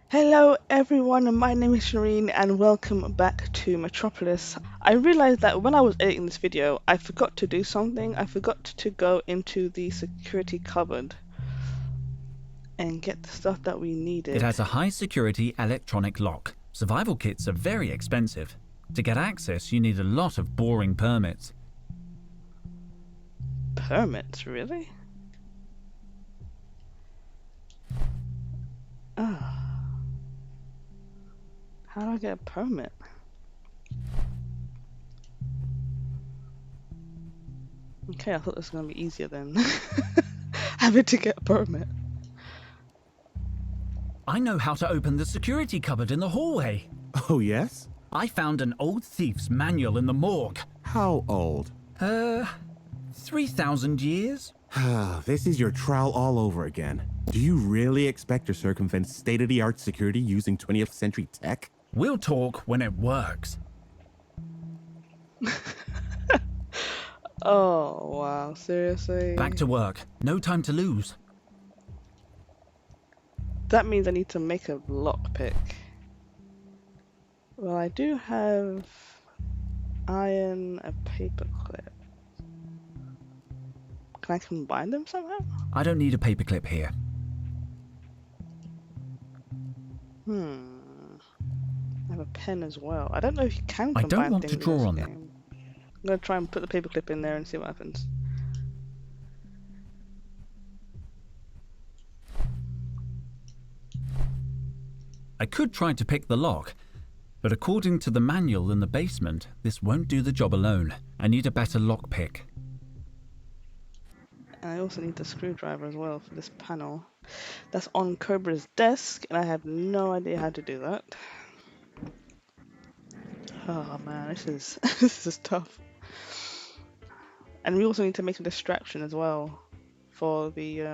Hello everyone, my name is Shireen and welcome back to Metropolis. I realized that when I was editing this video, I forgot to do something. I forgot to go into the security cupboard and get the stuff that we It needed. has a high-security electronic lock. Survival kits are very expensive. To get access, you need a lot of boring permits. Permits, really? Oh. How do I get a permit? Okay, I thought this was going to be easier than having to get a permit. I know how to open the security cupboard in the hallway. Oh, yes? I found an old thief's manual in the morgue. How old? 3,000 years? This is your trial all over again. Do you really expect to circumvent state-of-the-art security using 20th century tech? We'll talk when it works. Oh, wow, seriously? Back to work. No time to lose. That means I need to make a lockpick. Well, I do have iron, a paperclip. Can I combine them somehow? I don't need a paperclip here. I have a pen as well. I don't know if you can I combine don't want things to in draw this on game. them. I'm gonna try and put the paperclip in there and see what happens. I could try to pick the lock, but according to the manual in the basement, this won't do the job alone. I need a better lockpick. And I also need the screwdriver as well for this panel. That's on Cobra's desk, and I have no idea how to do that. Oh man, this is this is tough. And we also need to make a distraction as well for the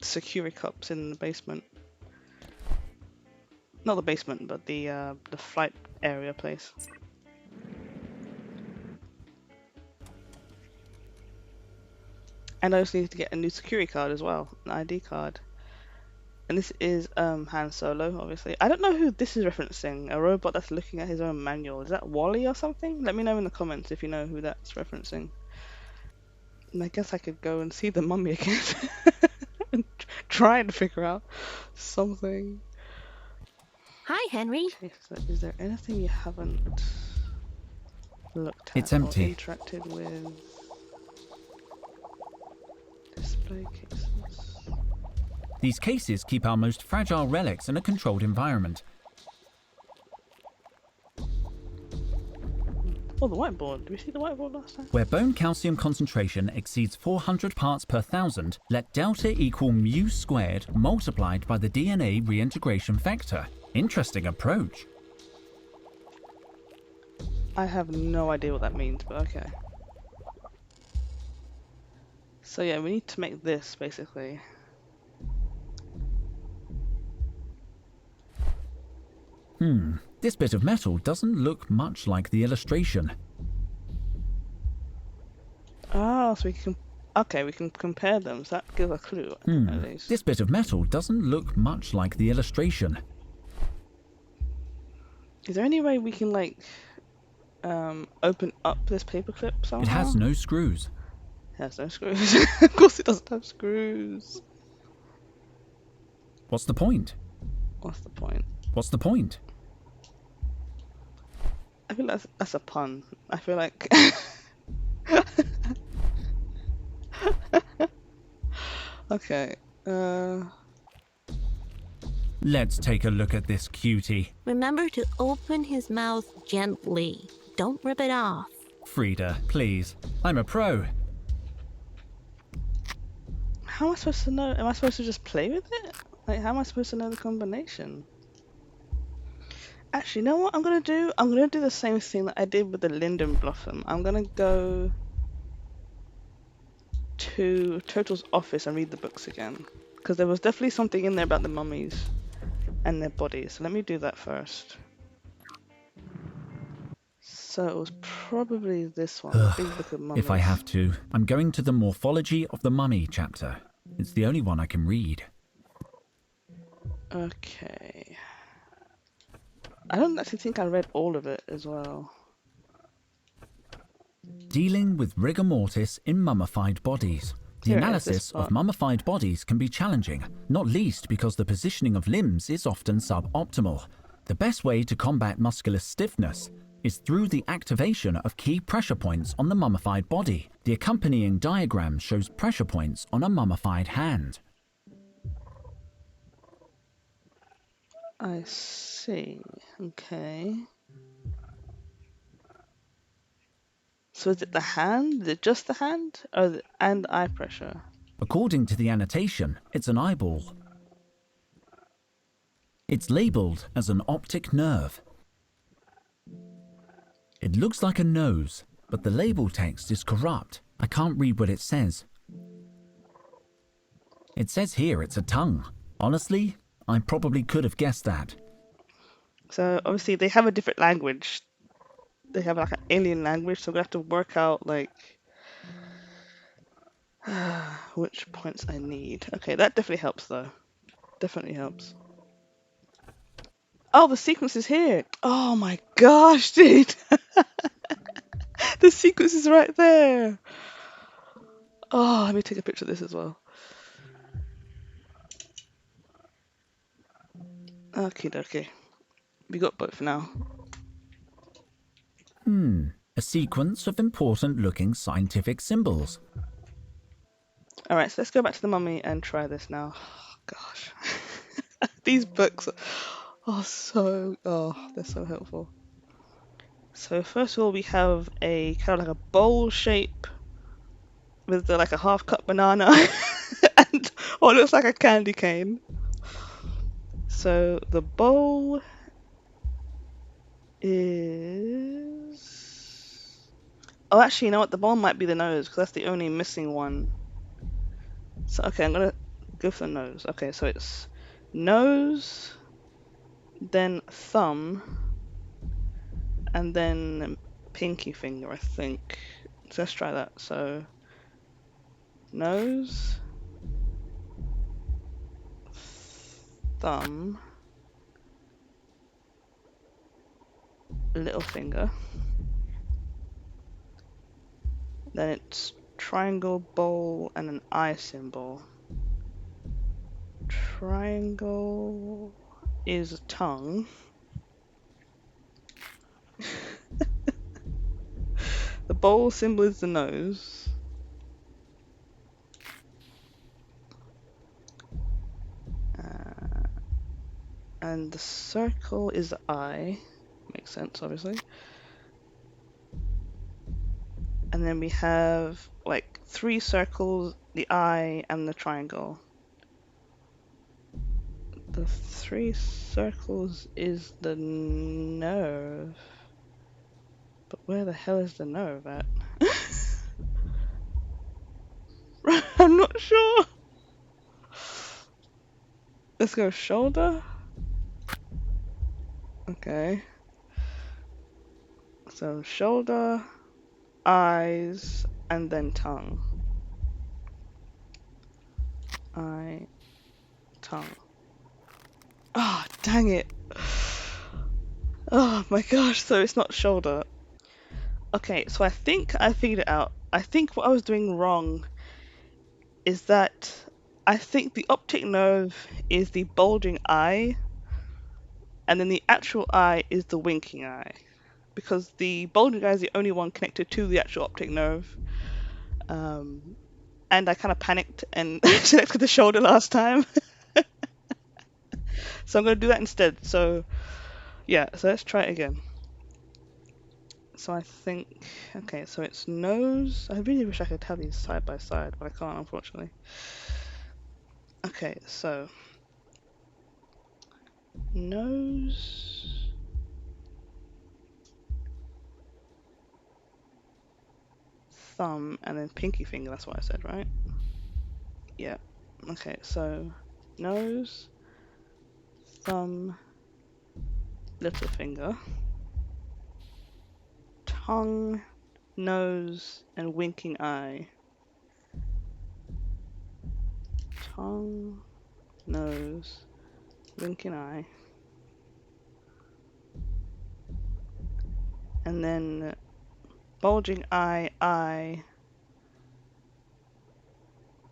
security cups in the basement. Not the basement, but the flight area place. And I also need to get a new security card as well, an ID card. And this is Han Solo, obviously. I don't know who this is referencing. A robot that's looking at his own manual. Is that Wally or something? Let me know in the comments if you know who that's referencing. And I guess I could go and see the mummy again and try and figure out something. Hi, Henry. Okay, so is there anything you haven't looked at It's empty. or interacted with? Display cases. These cases keep our most fragile relics in a controlled environment. Oh, the whiteboard. Did we see the whiteboard last time? Where bone calcium concentration exceeds 400 parts per thousand, let delta equal mu squared multiplied by the DNA reintegration vector. Interesting approach. I have no idea what that means, but okay. So yeah, we need to make this, basically. This bit of metal doesn't look much like the illustration. Oh, so we can... Okay, we can compare them, so that gives a clue, at least. This bit of metal doesn't look much like the illustration. Is there any way we can, like, open up this paperclip somehow? It has no screws. It has no screws. Of course it doesn't have screws. What's the point? What's the point? What's the point? I feel that's a pun. I feel like... Okay, Let's take a look at this cutie. Remember to open his mouth gently. Don't rip it off. Frida, please. I'm a pro. how am I supposed to know? Am I supposed to just play with it? Like, how am I supposed to know the combination? Actually, you know what I'm gonna do? I'm gonna do the same thing that I did with the Linden Blossom. I'm gonna go to Total's office and read the books again. Because there was definitely something in there about the mummies and their bodies. So let me do that first. So it was probably this one, the Big Book of Mummies. If I have to, I'm going to the Morphology of the Mummy chapter. It's the only one I can read. Okay. I don't actually think I read all of it as well. Dealing with rigor mortis in mummified bodies. The Here it is, this analysis of part. mummified bodies can be challenging, not least because the positioning of limbs is often suboptimal. The best way to combat muscular stiffness is through the activation of key pressure points on the mummified body. The accompanying diagram shows pressure points on a mummified hand. I see. Okay. So is it the hand? Is it just the hand? And eye pressure? According to the annotation, it's an eyeball. It's labelled as an optic nerve. It looks like a nose, but the label text is corrupt. I can't read what it says. It says here it's a tongue. Honestly, I probably could have guessed that. So obviously they have a different language. They have like an alien language, so we're gonna have to work out like which points I need. Okay, that definitely helps though. Definitely helps. Oh, the sequence is here. Oh my gosh, dude. The sequence is right there. Oh, let me take a picture of this as well. Okay. We got both now. A sequence of important looking scientific symbols. Alright, so let's go back to the mummy and try this now. Oh, gosh. These books are they're so helpful. So first of all we have a kind of like a bowl shape with like a half cut banana and what looks like a candy cane. So the bowl is... Oh, actually, you know what? The bowl might be the nose because that's the only missing one. So, okay, I'm gonna go for the nose. Okay, so it's nose, then thumb, and then pinky finger, I think. So let's try that. So, nose, thumb, little finger. Then it's triangle, bowl, and an eye symbol. Triangle is a tongue. The bowl symbol is the nose. And the circle is the eye. Makes sense, obviously. And then we have like 3 circles, the eye, and the triangle. The 3 circles is the nerve. But where the hell is the nerve at? I'm not sure. Let's go shoulder. Okay. So shoulder, eyes, and then tongue. Eye, tongue. Ah, oh, dang it. Oh my gosh, so it's not shoulder. Okay, so I think I figured it out. I think what I was doing wrong is that I think the optic nerve is the bulging eye, and then the actual eye is the winking eye. Because the bulging eye is the only one connected to the actual optic nerve. And I kind of panicked and selected the shoulder last time. So I'm going to do that instead. So, yeah, so let's try it again. So I think, okay, so it's nose. I really wish I could have these side by side, but I can't, unfortunately. Okay, so nose, thumb, and then pinky finger. That's what I said, right? Yeah. Okay, so nose, thumb, little finger, tongue, nose, and winking eye. Tongue, nose, Blinking eye. And then bulging eye, eye.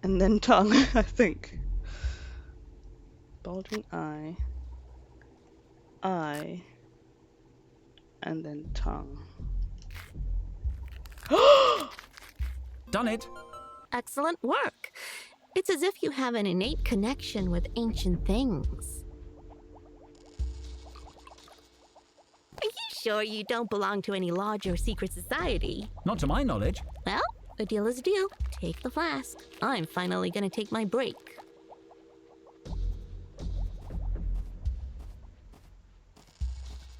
And then tongue, I think. Bulging eye, eye, and then tongue. Done it! Excellent work. It's as if you have an innate connection with ancient things. Are you sure you don't belong to any lodge or secret society? Not to my knowledge. Well, a deal is a deal. Take the flask. I'm finally gonna take my break.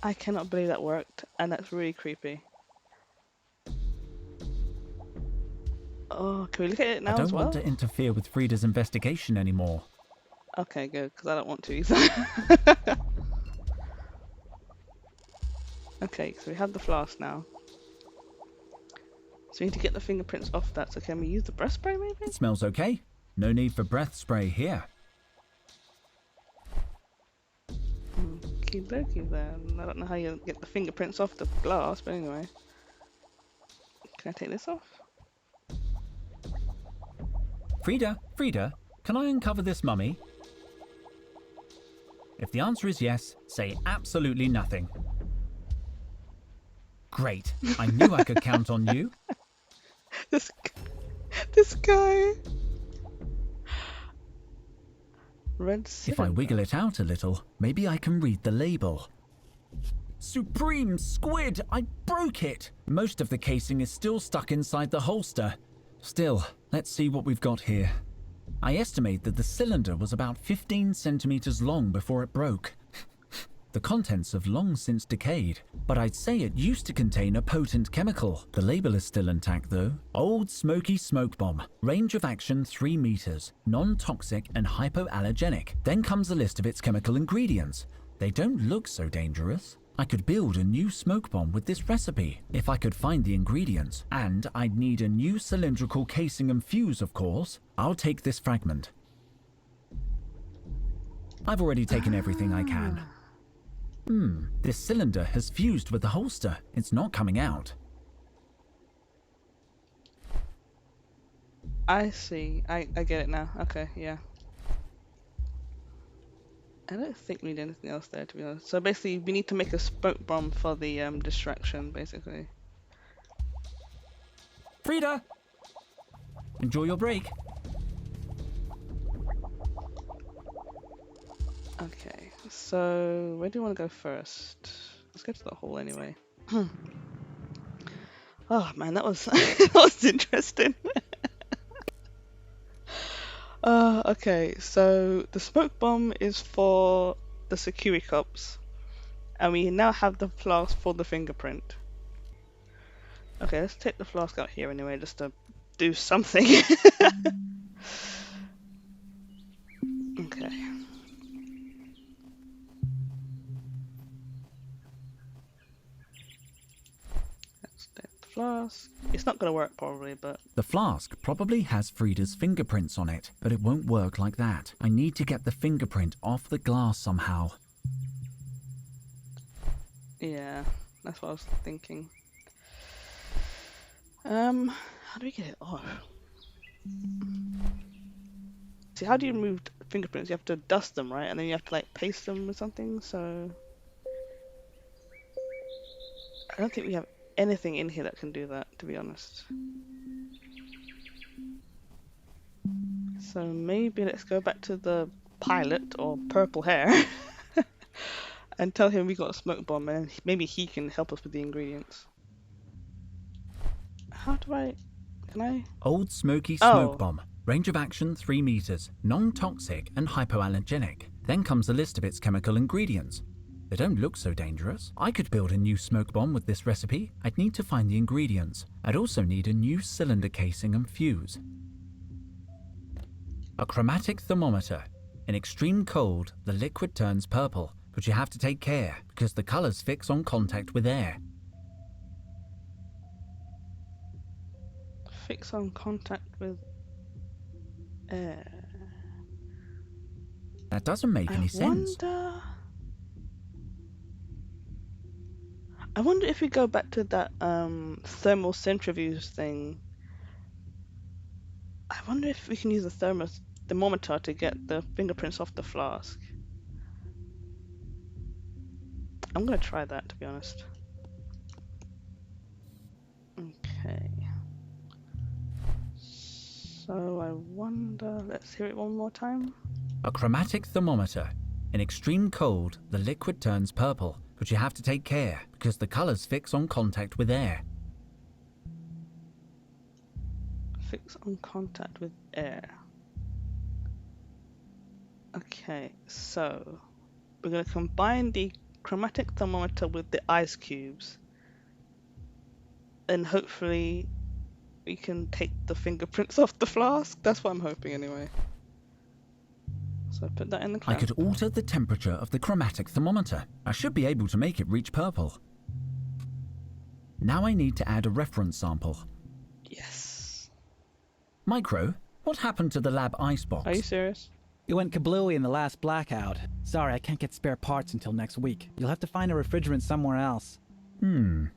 I cannot believe that worked, and that's really creepy. Oh, can we look at it now I don't as well? want to interfere with Frida's investigation anymore. Okay, good, because I don't want to either. Okay, so we have the flask now. So we need to get the fingerprints off that. So can we use the breath spray maybe? It smells okay. No need for breath spray here. Okie dokie then. I don't know how you get the fingerprints off the glass, but anyway. Can I take this off? Frida, can I uncover this mummy? If the answer is yes, say absolutely nothing. Great. I knew I could count on you. This guy. Red If I cylinder. wiggle it out a little, maybe I can read the label. Supreme squid! I broke it! Most of the casing is still stuck inside the holster. Still, let's see what we've got here. I estimate that the cylinder was about 15 centimeters long before it broke. The contents have long since decayed, but I'd say it used to contain a potent chemical. The label is still intact though. Old smoky smoke bomb. Range of action 3 meters. Non-toxic and hypoallergenic. Then comes a list of its chemical ingredients. They don't look so dangerous. I could build a new smoke bomb with this recipe, if I could find the ingredients. And I'd need a new cylindrical casing and fuse, of course. I'll take this fragment. I've already taken everything I can. This cylinder has fused with the holster. It's not coming out. I see. I get it now. Okay, yeah. I don't think we need anything else there, to be honest. So basically, we need to make a smoke bomb for the distraction, basically. Frida! Enjoy your break. Okay, so where do you want to go first? Let's go to the hall anyway. Oh man, that was that was interesting. Okay, so the smoke bomb is for the security cups, and we now have the flask for the fingerprint. Okay, let's take the flask out here anyway, just to do something. Okay. Let's take the flask. It's not gonna work probably, but The flask probably has Frida's fingerprints on it, but it won't work like that. I need to get the fingerprint off the glass somehow. yeah, that's what I was thinking. How do we get it off? See, how do you remove fingerprints? You have to dust them, right? And then you have to like paste them with something, so I don't think we have anything in here that can do that, to be honest. So maybe let's go back to the pilot, or purple hair, and tell him we got a smoke bomb, and maybe he can help us with the ingredients. How do I... Can I... Old smoky smoke Oh. bomb. Range of action 3 meters. Non-toxic and hypoallergenic. Then comes a list of its chemical ingredients. They don't look so dangerous. I could build a new smoke bomb with this recipe. I'd need to find the ingredients. I'd also need a new cylinder casing and fuse. A chromatic thermometer. In extreme cold, the liquid turns purple, but you have to take care because the colors fix on contact with air. Fix on contact with air. That doesn't make any sense. I wonder if we go back to that thermal centrifuge thing. I wonder if we can use the thermometer to get the fingerprints off the flask. I'm gonna try that, to be honest. Okay. So I wonder, let's hear it one more time. A chromatic thermometer. In extreme cold, the liquid turns purple, but you have to take care because the colors fix on contact with air. Fix on contact with air. Okay, so we're going to combine the chromatic thermometer with the ice cubes, and hopefully we can take the fingerprints off the flask. That's what I'm hoping anyway. So put that in the clamp. I could alter the temperature of the chromatic thermometer. I should be able to make it reach purple. Now I need to add a reference sample. Yes. Micro, what happened to the lab icebox? Are you serious? It went kablooey in the last blackout. Sorry, I can't get spare parts until next week. You'll have to find a refrigerant somewhere else. Oh,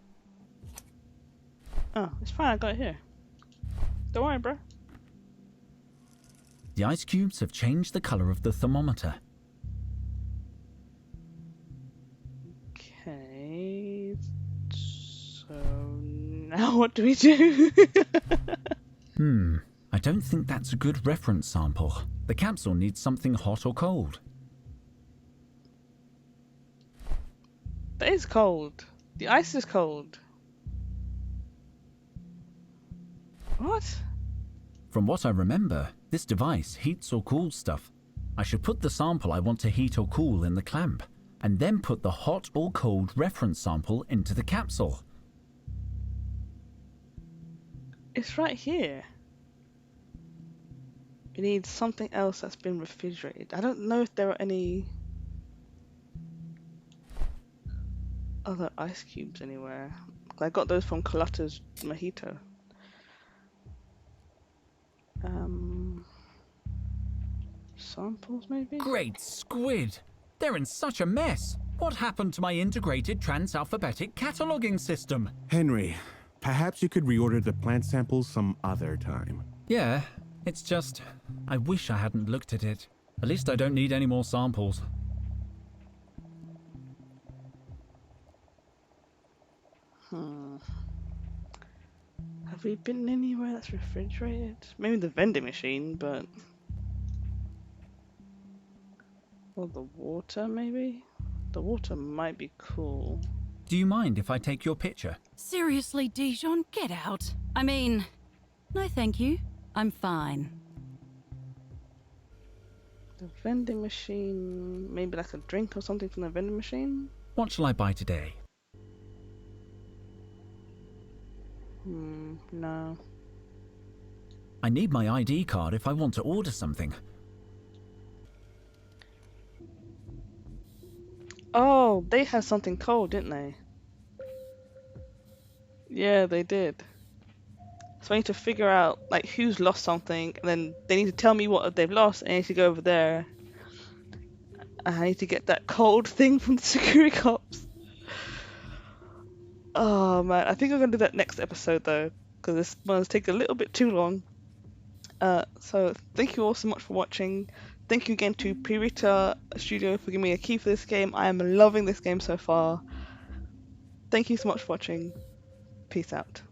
it's fine. I got it here. Don't worry, bro. The ice cubes have changed the color of the thermometer. Okay. So now what do we do? I don't think that's a good reference sample. The capsule needs something hot or cold. That is cold. The ice is cold. What? From what I remember, this device heats or cools stuff. I should put the sample I want to heat or cool in the clamp, and then put the hot or cold reference sample into the capsule. It's right here. We need something else that's been refrigerated. I don't know if there are any other ice cubes anywhere. I got those from Carlotta's mojito. Samples maybe? Great squid! They're in such a mess! What happened to my integrated trans-alphabetic cataloging system? Henry, perhaps you could reorder the plant samples some other time. Yeah, it's just, I wish I hadn't looked at it. At least I don't need any more samples. Have we been anywhere that's refrigerated? Maybe the vending machine, but... Or the water, maybe? The water might be cool. Do you mind if I take your picture? Seriously, Dijon, get out. I mean, no thank you. I'm fine. The vending machine... Maybe like a drink or something from the vending machine? What shall I buy today? No. I need my ID card if I want to order something. Oh, they had something cold, didn't they? Yeah, they did. So I need to figure out like who's lost something, and then they need to tell me what they've lost, and I need to go over there. And I need to get that cold thing from the security cops. Oh man, I think I'm gonna do that next episode though, because this one's taking a little bit too long. So thank you all so much for watching. Thank you again to Pirita Studio for giving me a key for this game. I am loving this game so far. Thank you so much for watching. Peace out.